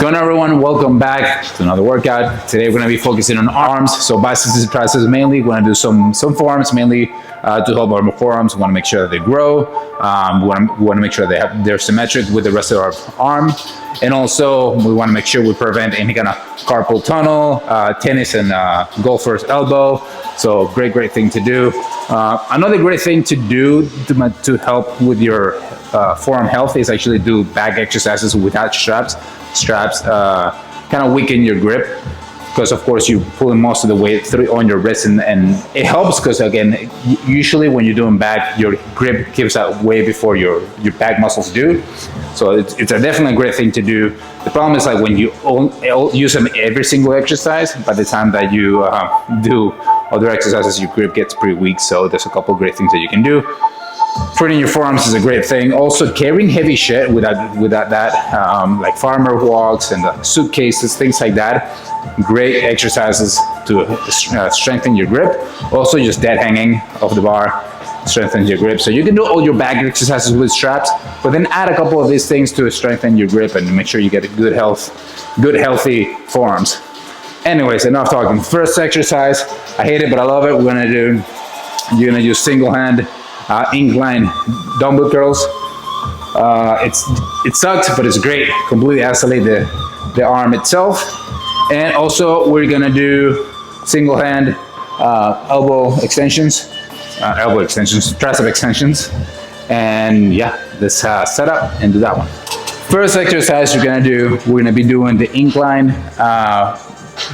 going on, everyone? Welcome back to another workout. Today we're going to be focusing on arms, so biceps and triceps mainly. We're going to do some forearms mainly to help our forearms. We want to make sure that they grow. We want to make sure they're symmetric with the rest of our arm, and also we want to make sure we prevent any kind of carpal tunnel, tennis and golfer's elbow. So great thing to do. Another great thing to do to help with your forearm health is actually do back exercises without straps. Kind of weaken your grip, because of course you're pulling most of the weight through on your wrist, and it helps because again, usually when you're doing back, your grip gives out way before your back muscles do. So it's definitely a great thing to do. The problem is like when you use them every single exercise, by the time that you do other exercises, your grip gets pretty weak. So there's a couple of great things that you can do. Training your forearms is a great thing. Also, carrying heavy shit without that, like farmer walks and suitcases, things like that. Great exercises to strengthen your grip. Also, just dead hanging off the bar strengthens your grip. So you can do all your back exercises with straps, but then add a couple of these things to strengthen your grip and make sure you get a good healthy forearms. Anyways, enough talking. First exercise, I hate it, but I love it. You're gonna do single hand incline dumbbell curls. It sucks, but it's great. Completely isolate the arm itself. And also we're gonna do single hand elbow extensions, tricep extensions. And yeah, let's set up and do that one. First exercise we're gonna be doing the incline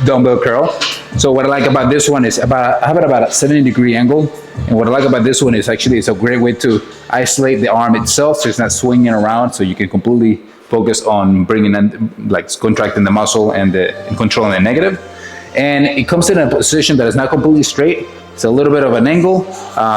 dumbbell curl. So what I like about this one is I have it about a 70-degree angle. And what I like about this one is actually it's a great way to isolate the arm itself, so it's not swinging around, so you can completely focus on bringing in, like contracting the muscle and controlling the negative. And it comes in a position that is not completely straight. It's a little bit of an angle,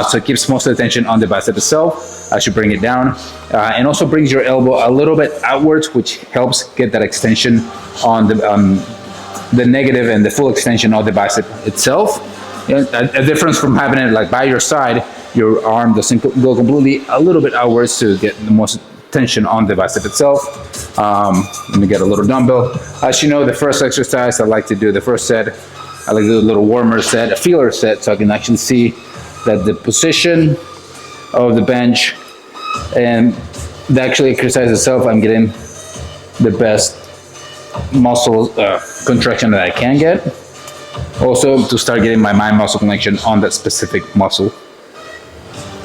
so it keeps most of the tension on the bicep itself as you bring it down. And also brings your elbow a little bit outwards, which helps get that extension on the negative and the full extension of the bicep itself. A difference from having it like by your side, your arm doesn't go completely a little bit outwards to get the most tension on the bicep itself. Let me get a little dumbbell. As you know, the first exercise I like to do, the first set, I like to do a little warmer set, a feeler set, so I can actually see that the position of the bench and the actual exercise itself, I'm getting the best muscle contraction that I can get. Also to start getting my mind muscle connection on that specific muscle.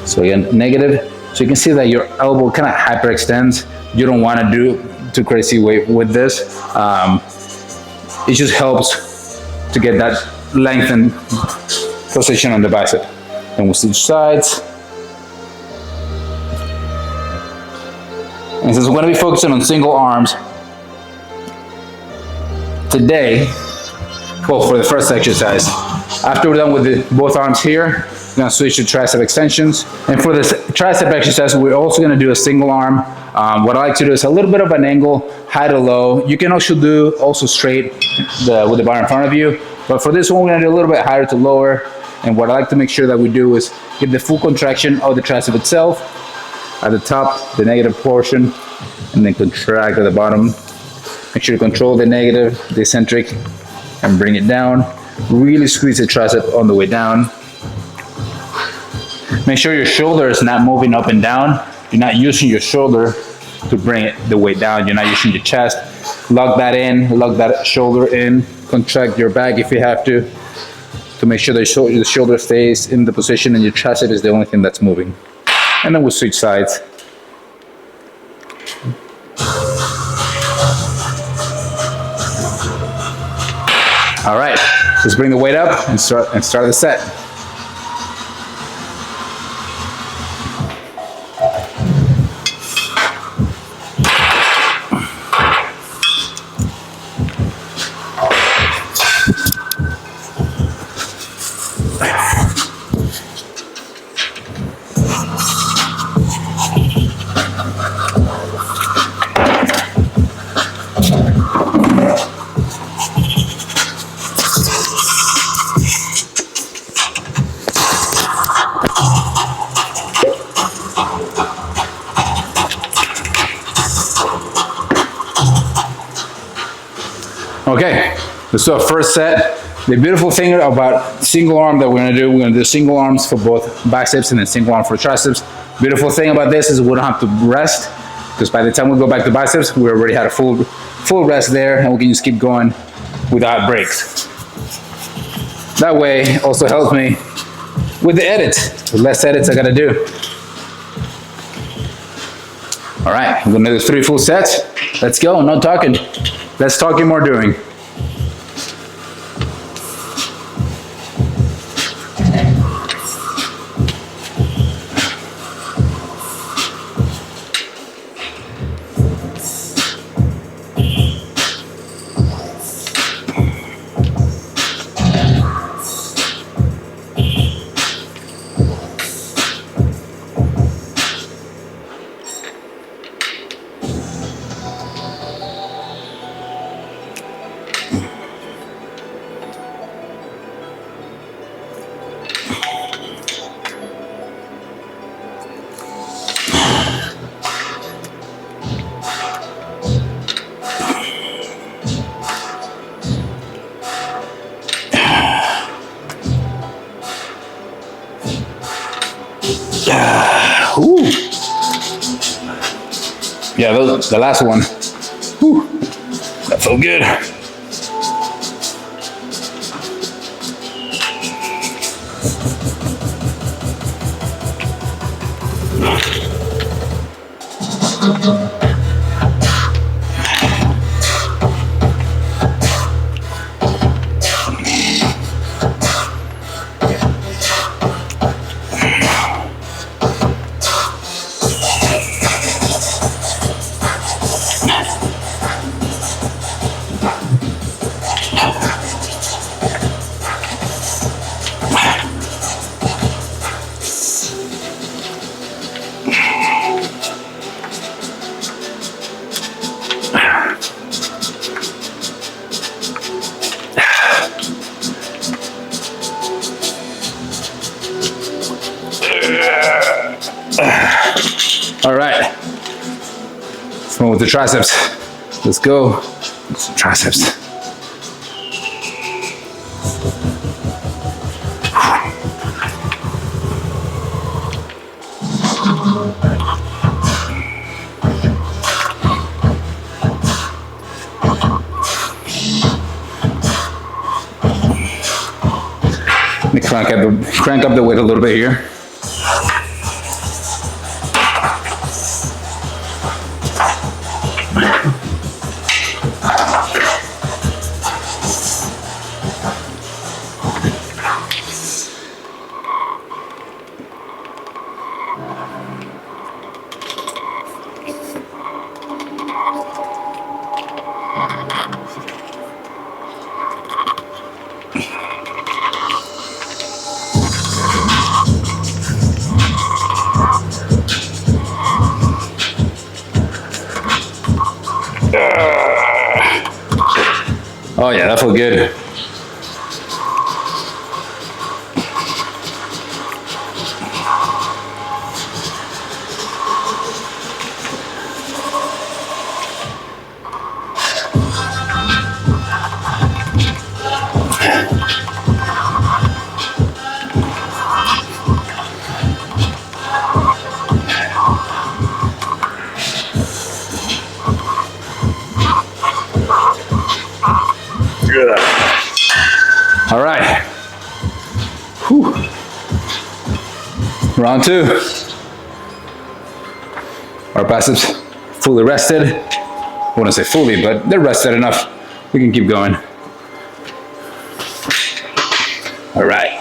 So again, negative. So you can see that your elbow kind of hyperextends. You don't want to do too crazy with this. It just helps to get that lengthened position on the bicep. And we'll switch sides. And since we're going to be focusing on single arms today, well, for the first exercise, after we're done with both arms here, we're gonna switch to tricep extensions. And for this tricep exercise, we're also gonna do a single arm. What I like to do is a little bit of an angle, high to low. You can also do straight with the bar in front of you. But for this one, we're gonna do a little bit higher to lower. And what I like to make sure that we do is get the full contraction of the tricep itself at the top, the negative portion, and then contract at the bottom. Make sure to control the negative, the eccentric, and bring it down. Really squeeze the tricep on the way down. Make sure your shoulder is not moving up and down. You're not using your shoulder to bring it the way down. You're not using your chest. Lock that in, lock that shoulder in. Contract your back if you have to make sure the shoulder stays in the position and your tricep is the only thing that's moving. And then we'll switch sides. All right, let's bring the weight up and start the set. Okay, let's do our first set. The beautiful thing about single arm that we're gonna do single arms for both biceps and then single arm for triceps. Beautiful thing about this is we don't have to rest, because by the time we go back to biceps, we already had a full rest there, and we can just keep going without breaks. That way, it also helps me with the edits. The less edits I gotta do. All right, I'm gonna do 3 full sets. Let's go, no talking. Less talking, more doing. Ooh. Yeah, the last one. Ooh. That felt good. All right, let's move with the triceps. Let's go. Some triceps. Let me crank up the weight a little bit here. Oh yeah, that felt good. All right. Whew. Round 2. Our biceps fully rested. I wouldn't say fully, but they're rested enough. We can keep going. All right.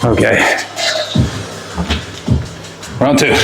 Okay. Round 2.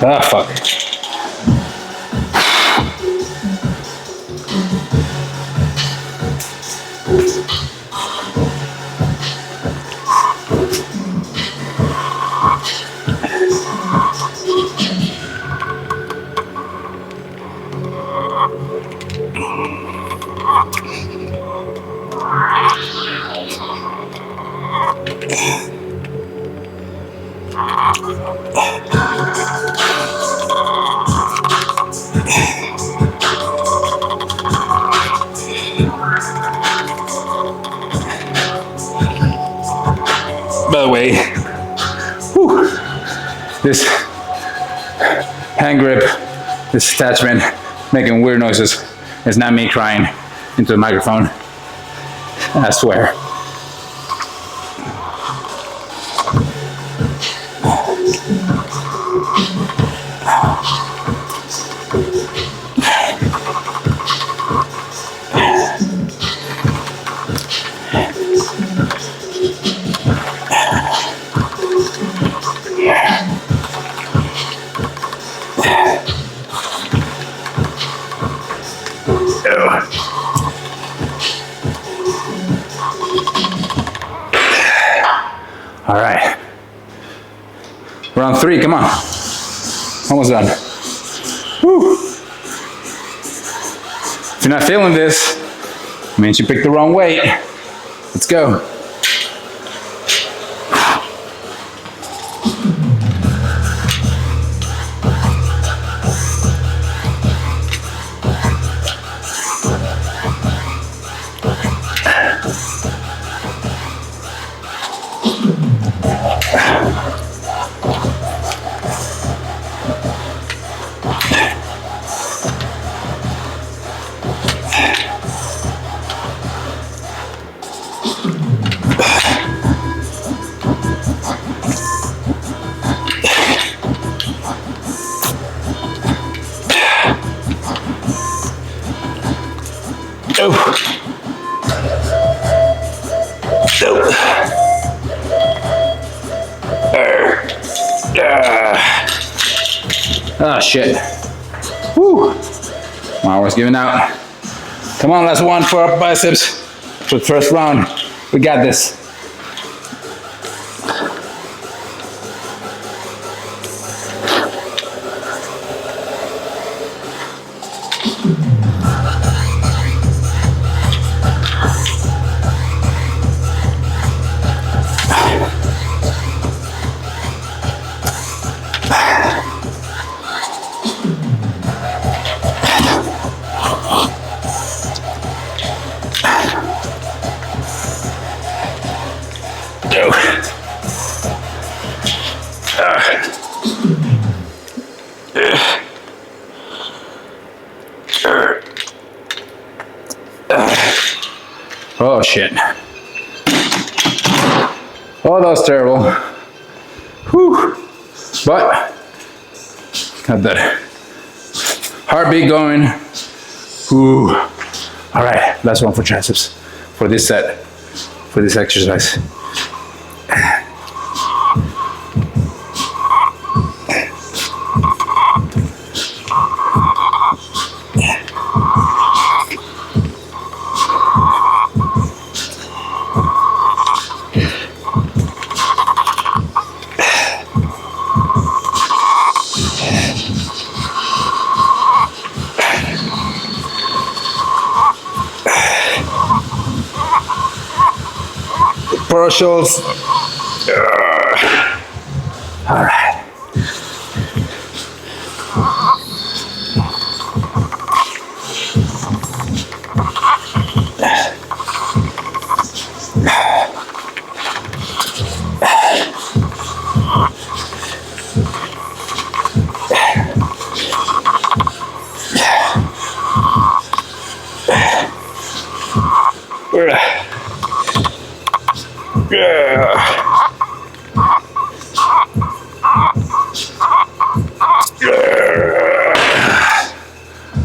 Ah, fuck. By the way, whew, this hand grip, this attachment, making weird noises. It's not me crying into the microphone, I swear. All right. Round 3, come on. Almost done. Woo. If you're not feeling this, it means you picked the wrong weight. Let's go. Oh shit. Woo. My hour's giving out. Come on, last one for our biceps. For the first round. We got this. Oh shit. Oh, that was terrible. Whew. But got that heartbeat going. Whew. All right, last one for triceps for this set, for this exercise. partials. All right.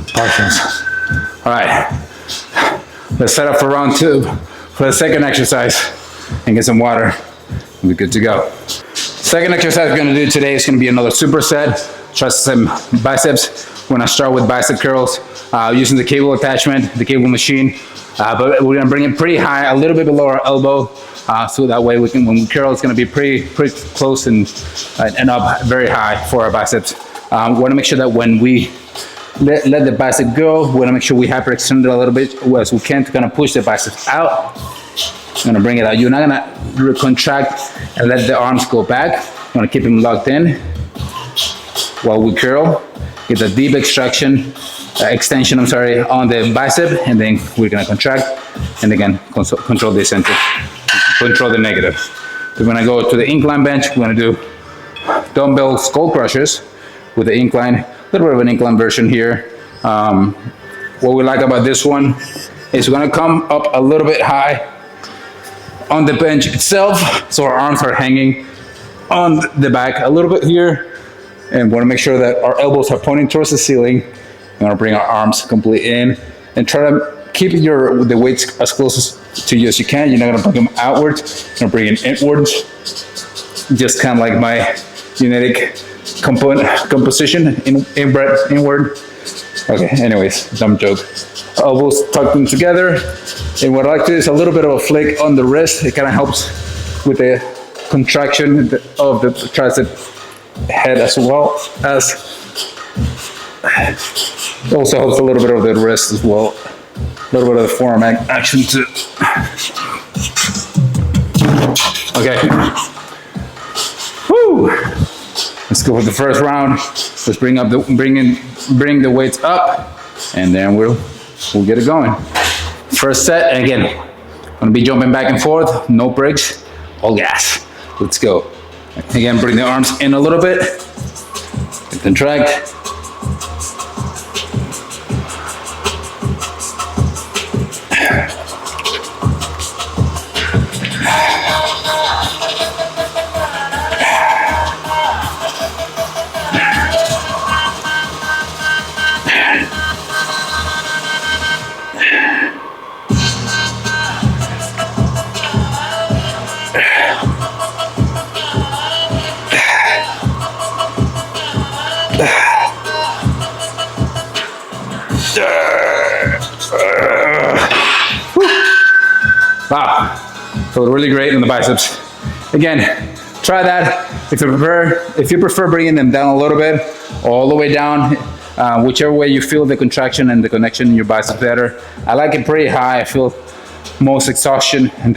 Partials. All right, let's set up for round 2 for the second exercise and get some water. We'll be good to go. Second exercise we're gonna do today is gonna be another superset. Tricep biceps. We're gonna start with bicep curls using the cable attachment, the cable machine. But we're gonna bring it pretty high, a little bit below our elbow, so that way we can, when we curl, it's gonna be pretty close and up very high for our biceps. We wanna make sure that when we let the bicep go, we wanna make sure we hyperextend it a little bit as we can to kind of push the biceps out. I'm gonna bring it out. You're not gonna contract and let the arms go back. You wanna keep them locked in while we curl. Get the deep extension, on the bicep, and then we're gonna contract, and again, control the eccentric, control the negative. We're gonna go to the incline bench. We're gonna do dumbbell skull crushers with the incline, a little bit of an incline version here. What we like about this one is we're gonna come up a little bit high on the bench itself, so our arms are hanging on the back a little bit here, and want to make sure that our elbows are pointing towards the ceiling. You want to bring our arms completely in and try to keep the weights as close to you as you can. You're not going to bring them outwards, you're going to bring it inwards, just kind of like my genetic composition, inward. Okay, anyways, dumb joke. Elbows tucked in together, and what I like to do is a little bit of a flick on the wrist. It kind of helps with the contraction of the tricep head, as well as also helps a little bit of the wrist as well, a little bit of the forearm action too. Okay, woo. Let's go with the first round. Let's bring the weights up, and then we'll get it going. First set, and again, I'm gonna be jumping back and forth, no breaks, all gas. Let's go. Again, bring the arms in a little bit, and contract. Wow, felt really great in the biceps. Again, try that. If you prefer bringing them down a little bit, all the way down, whichever way you feel the contraction and the connection in your biceps better. I like it pretty high. I feel most exhaustion and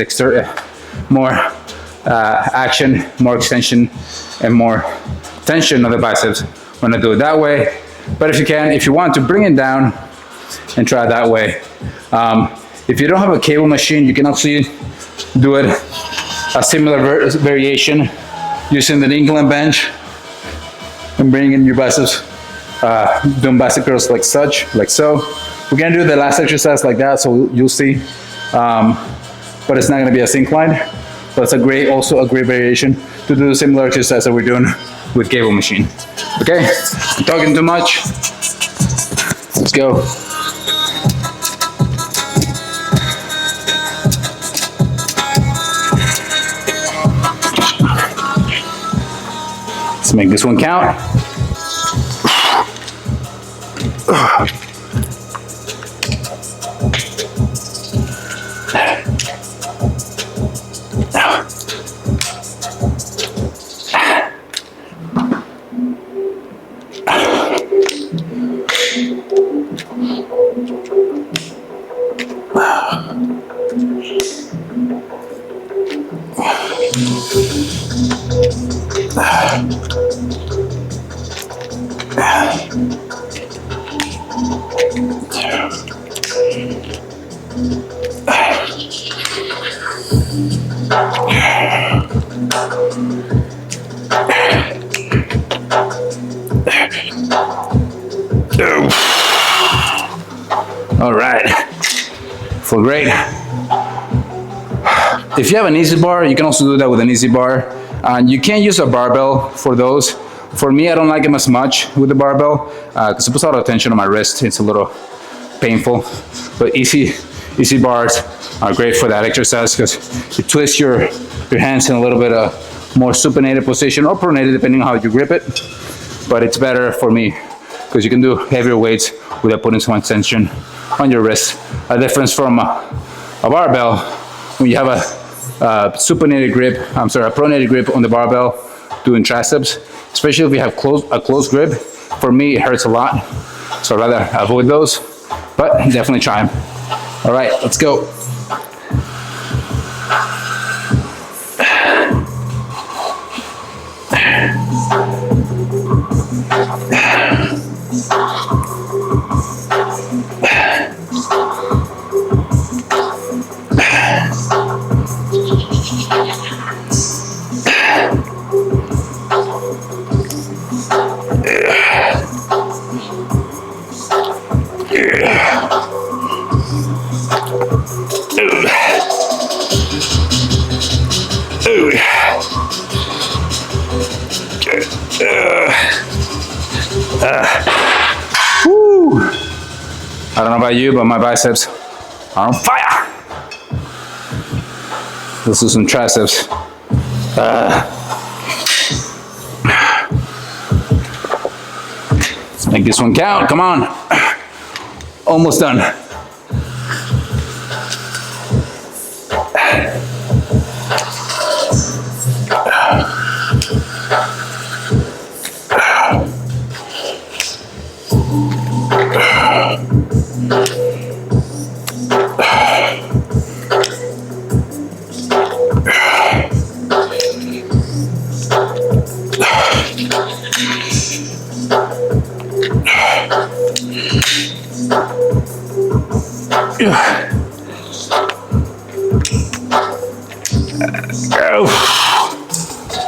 more action, more extension, and more tension of the biceps when I do it that way. But if you want to bring it down, and try it that way. If you don't have a cable machine, you can actually do it a similar variation using the incline bench and bring in your biceps, doing bicep curls like so. We're gonna do the last exercise like that, so you'll see. But it's not gonna be as inclined. But it's also a great variation to do the similar exercise that we're doing with cable machine. Okay, I'm talking too much. Let's go. Let's make this one count. All right, feel great. If you have an easy bar, you can also do that with an easy bar. You can use a barbell for those. For me, I don't like them as much with the barbell because it puts a lot of tension on my wrist. It's a little painful, but easy bars are great for that exercise because you twist your hands in a little bit more supinated position or pronated depending on how you grip it. But it's better for me because you can do heavier weights without putting so much tension on your wrist. A difference from a barbell, when you have a supinated grip, a pronated grip on the barbell doing triceps, especially if you have a close grip, for me it hurts a lot. So I'd rather avoid those, but definitely try them. All right, let's go. Woo. I don't know about you, but my biceps are on fire. Let's do some triceps. Let's make this one count. Come on. Almost done.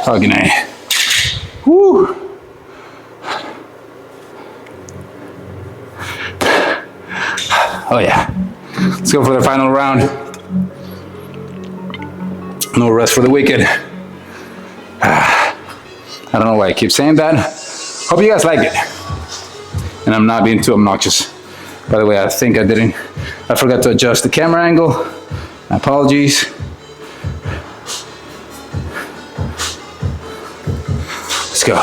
Hugging A. Woo. Oh yeah. Let's go for the final round. No rest for the wicked. I don't know why I keep saying that. Hope you guys like it. And I'm not being too obnoxious. By the way, I think I forgot to adjust the camera angle. My apologies. Let's go.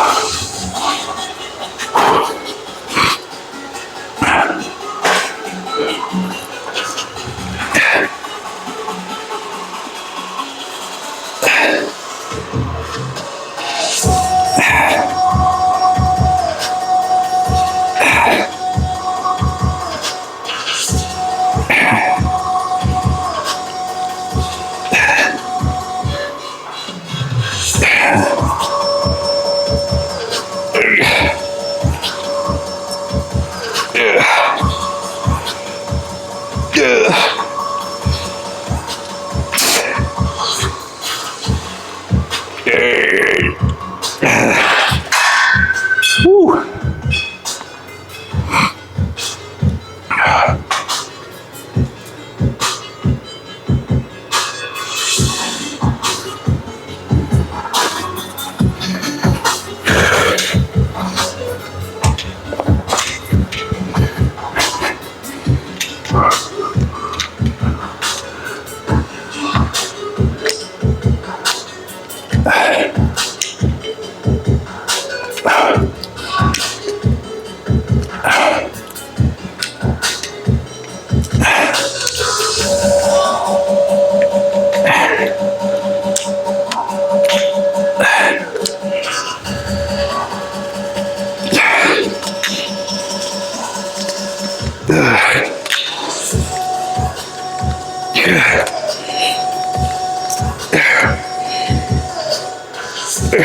All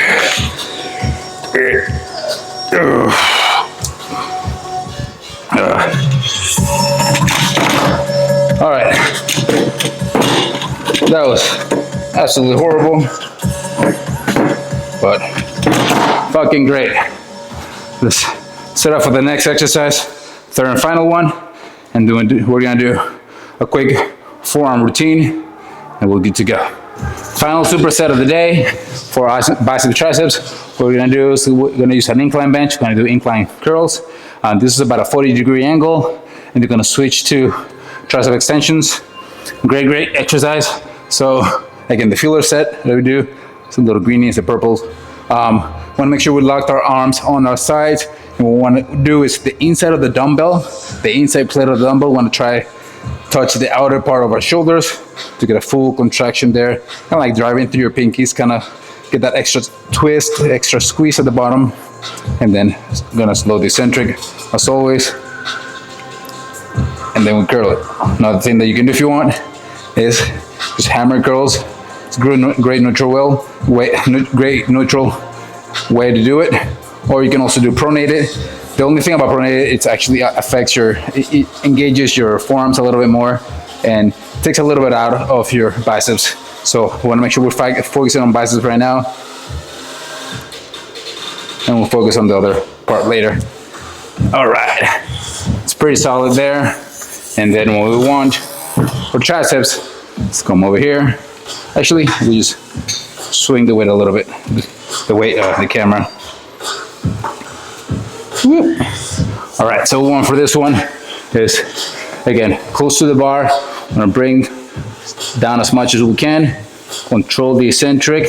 right, that was absolutely horrible, but fucking great. Let's set up for the next exercise, third and final one, and we're gonna do a quick forearm routine, and we'll get to go. Final superset of the day for bicep triceps. What we're gonna do is we're gonna use an incline bench. We're gonna do incline curls. This is about a 40-degree angle, and you're gonna switch to tricep extensions. Great exercise. So again, the feeler set that we do, it's a little greeny, it's a purple. Wanna make sure we locked our arms on our sides. And what we wanna do is the inside of the dumbbell, the inside plate of the dumbbell, wanna try touch the outer part of our shoulders to get a full contraction there. Kind of like driving through your pinkies, kind of get that extra twist, extra squeeze at the bottom. And then gonna slow the eccentric as always. And then we curl it. Another thing that you can do if you want is just hammer curls. It's a great neutral way to do it. Or you can also do pronated. The only thing about pronated, it actually affects it engages your forearms a little bit more and takes a little bit out of your biceps. So we want to make sure we're focusing on biceps right now, and we'll focus on the other part later. All right, it's pretty solid there. And then what we want for triceps, let's come over here. Actually, we just swing the weight a little bit, the camera. Woo. All right, so one for this one is, again, close to the bar. I'm gonna bring down as much as we can, control the eccentric,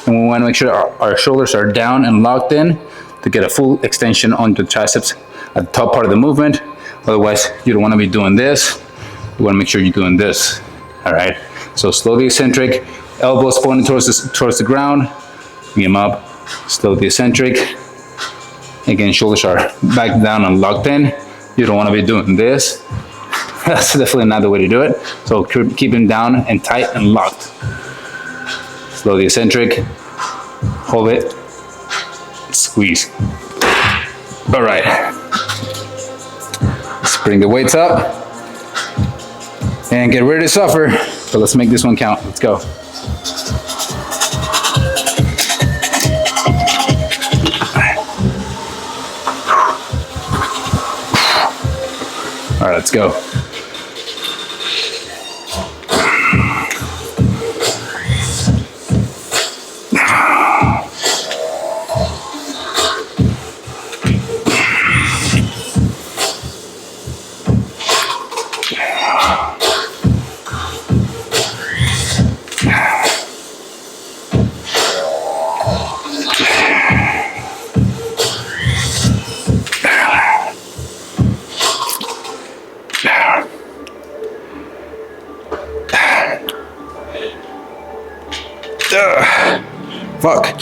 and we wanna make sure our shoulders are down and locked in to get a full extension on the triceps at the top part of the movement. Otherwise, you don't wanna be doing this. You wanna make sure you're doing this, all right? So slow the eccentric, elbows pointing towards the ground, bring them up, slow the eccentric. Again, shoulders are back down and locked in. You don't want to be doing this. That's definitely not the way to do it. So keep them down and tight and locked. Slow the eccentric, hold it, squeeze. All right. Let's bring the weights up and get ready to suffer. So let's make this one count. Let's go. All right, let's go. Fuck.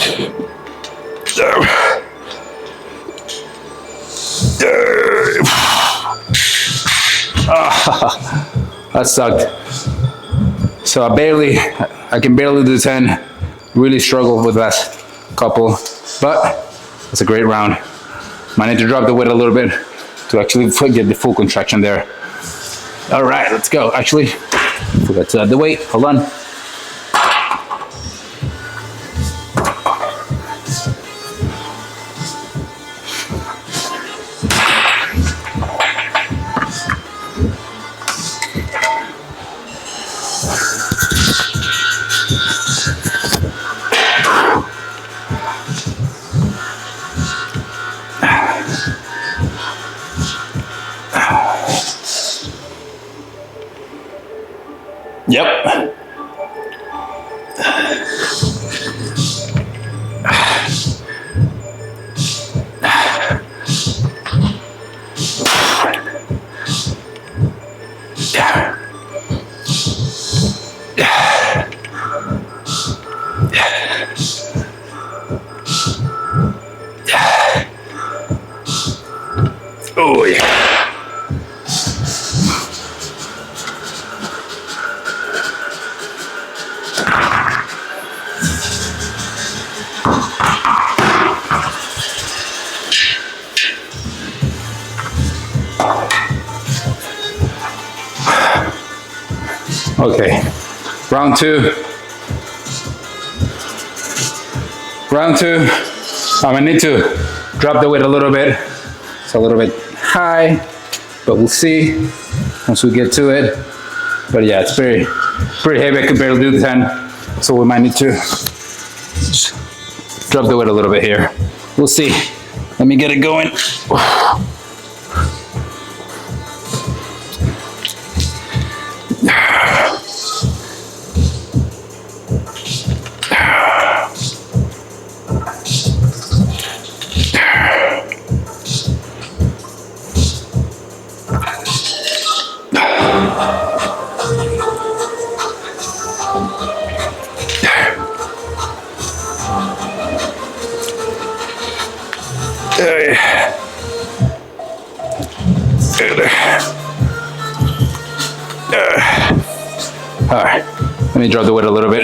That sucked. So I can barely do 10. Really struggled with that couple, but it's a great round. Might need to drop the weight a little bit to actually get the full contraction there. All right, let's go. Actually, forgot to add the weight. Hold on. Yep. Oh yeah. Okay, round two. Round two, I'm gonna need to drop the weight a little bit. It's a little bit high, but we'll see once we get to it. But yeah, it's pretty heavy. I could barely do the 10, so we might need to just drop the weight a little bit here. We'll see. Let me get it going. All right, let me drop the weight a little bit.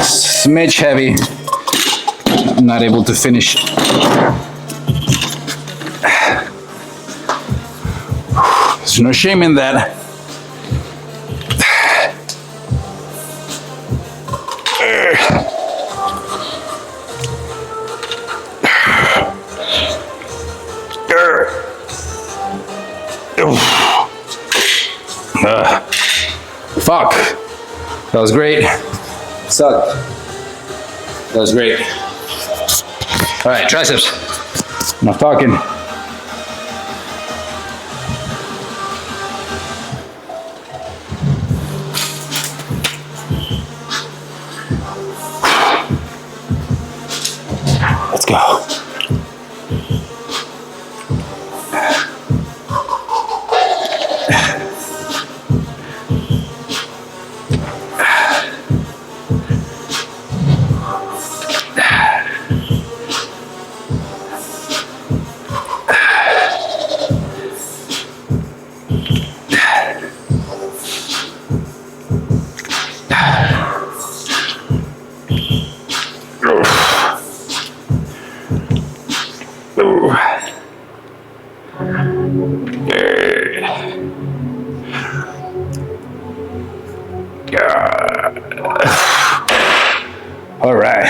Smidge heavy. I'm not able to finish. There's no shame in that. Fuck. That was great. Sucked. That was great. All right, triceps. Enough talking. Let's go. All right.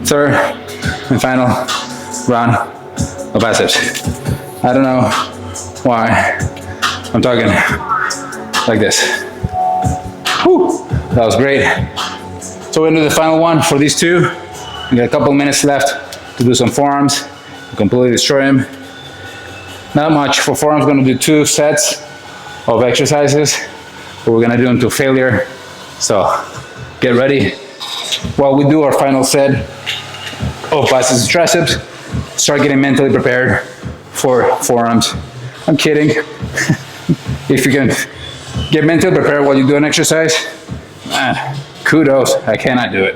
Third and final round of biceps. I don't know why I'm talking like this. Whew, that was great. So we're into the final one for these two. We got a couple minutes left to do some forearms, completely destroy them. Not much for forearms, gonna do 2 sets of exercises, but we're gonna do them to failure. So get ready while we do our final set of biceps and triceps. Start getting mentally prepared for forearms. I'm kidding. If you can get mentally prepared while you do an exercise, kudos, I cannot do it.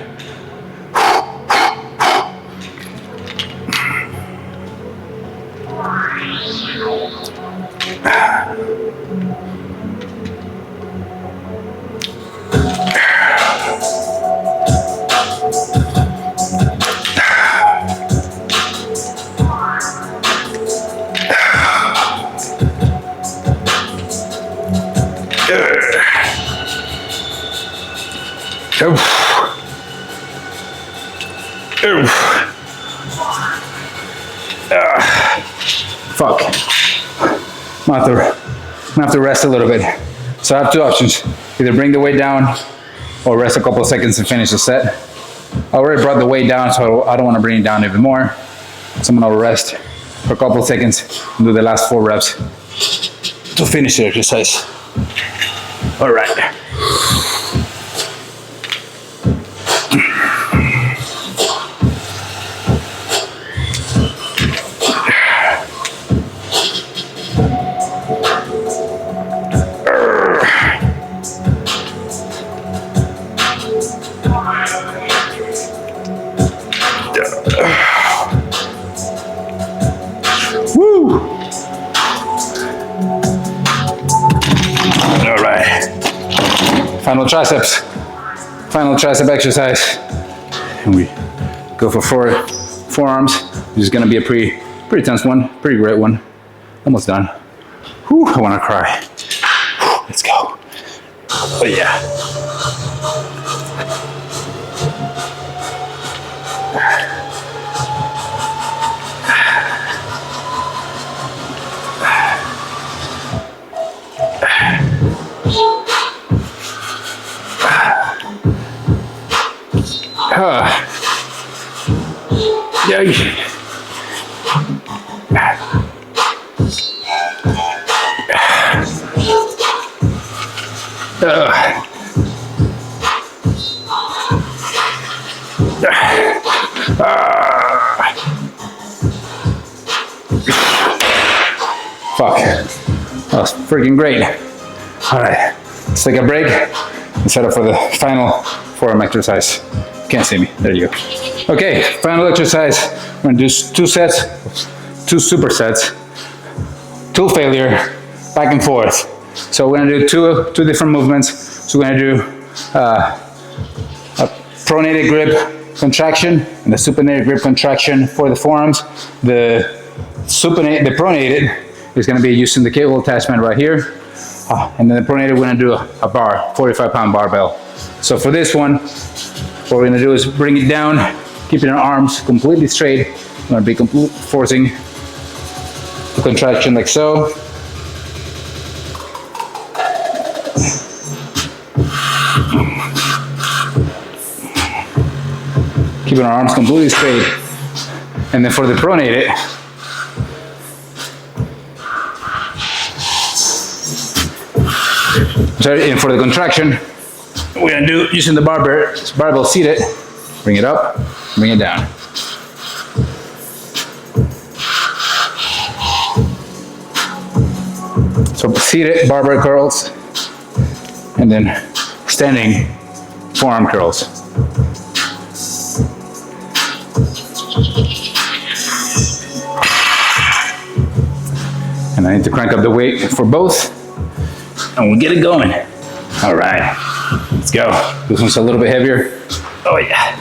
Fuck. I'm gonna have to rest a little bit. So I have 2 options. Either bring the weight down or rest a couple of seconds and finish the set. I already brought the weight down, so I don't want to bring it down even more. So I'm gonna rest for a couple of seconds and do the last 4 reps to finish the exercise. All right. Woo! All right. Final triceps. Final tricep exercise. And we go for 4 forearms. This is gonna be a pretty tense one, pretty great one. Almost done. Whew, I want to cry. Whew, let's go. Oh yeah. Yeah. Fuck. That was freaking great. All right, let's take a break and set up for the final forearm exercise. Can't see me. There you go. Okay, final exercise. We're gonna do 2 sets, 2 supersets, till failure, back and forth. So we're gonna do two different movements. So we're gonna do a pronated grip contraction and the supinated grip contraction for the forearms. The pronated is going to be using the cable attachment right here. And then the pronated, we're going to do a bar, 45-pound barbell. So for this one, what we're going to do is bring it down, keeping our arms completely straight. We're going to be forcing the contraction like so. Keeping our arms completely straight. And then for the pronated, and for the contraction, we're gonna do using the barbell seated, bring it up, bring it down. So seated barbell curls, and then standing forearm curls. And I need to crank up the weight for both. And we'll get it going. All right, let's go. This one's a little bit heavier. Oh yeah.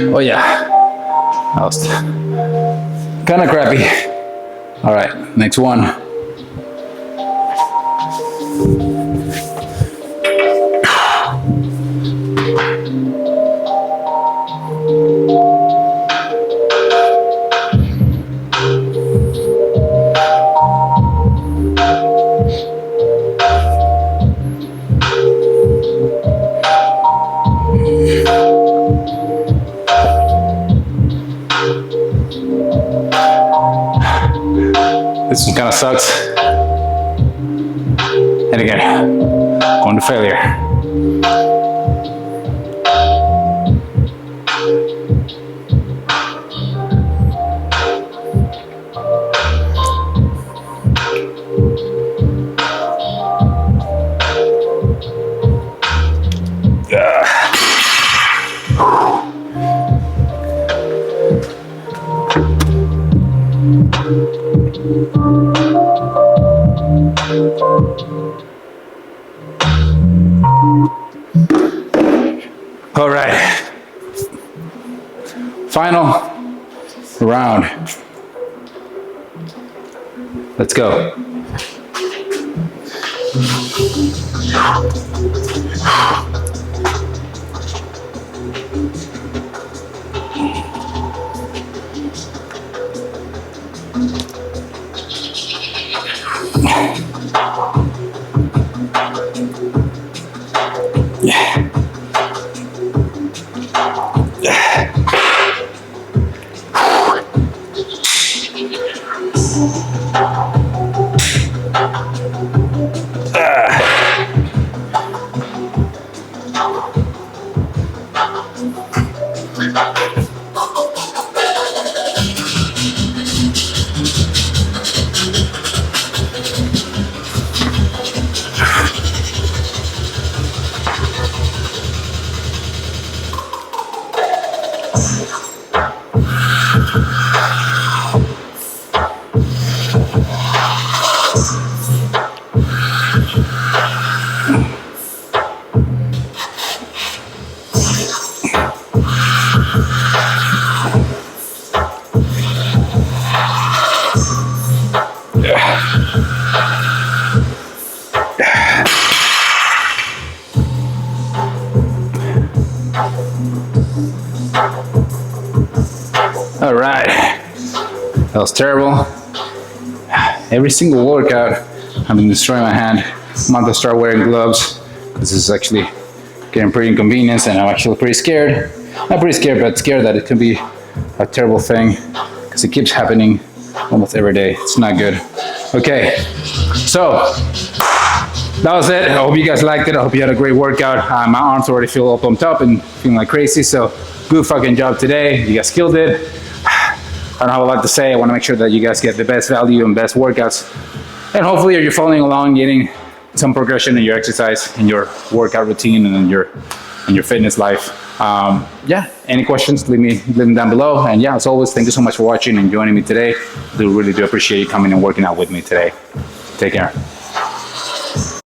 Oh yeah, that was kind of crappy. All right, next one. This one kind of sucks. And again, going to failure. All right, final round. Let's go. That was terrible. Every single workout, I've been destroying my hand. I'm about to start wearing gloves because this is actually getting pretty inconvenienced, and I'm actually pretty scared. Not pretty scared, but scared that it could be a terrible thing because it keeps happening almost every day. It's not good. Okay, so that was it. I hope you guys liked it. I hope you had a great workout. My arms already feel all pumped up and feeling like crazy, so good fucking job today. You guys killed it. I don't have a lot to say. I want to make sure that you guys get the best value and best workouts. And hopefully you're following along, getting some progression in your exercise, in your workout routine, and in your fitness life. Yeah, any questions, leave them down below. And yeah, as always, thank you so much for watching and joining me today. I really do appreciate you coming and working out with me today. Take care.